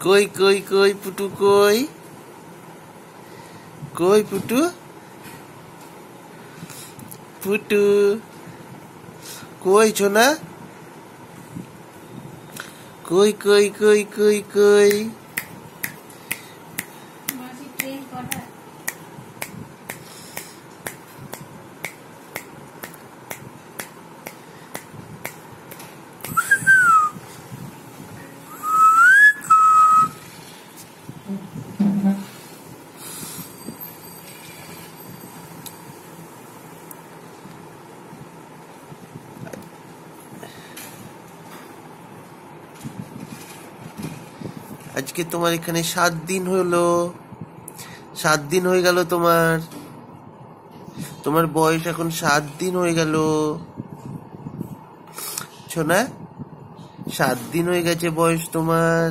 কই কই কই পুটু কই কই পুটু পুটু কই ছোনা কই কই কই কই কই আজকে তোমার এখানে 7 দিন হলো 7 দিন হয়ে গেল তোমার বয়স এখন 7 দিন হয়ে গেল শোনা 7 দিন হয়ে গেছে বয়স তোমার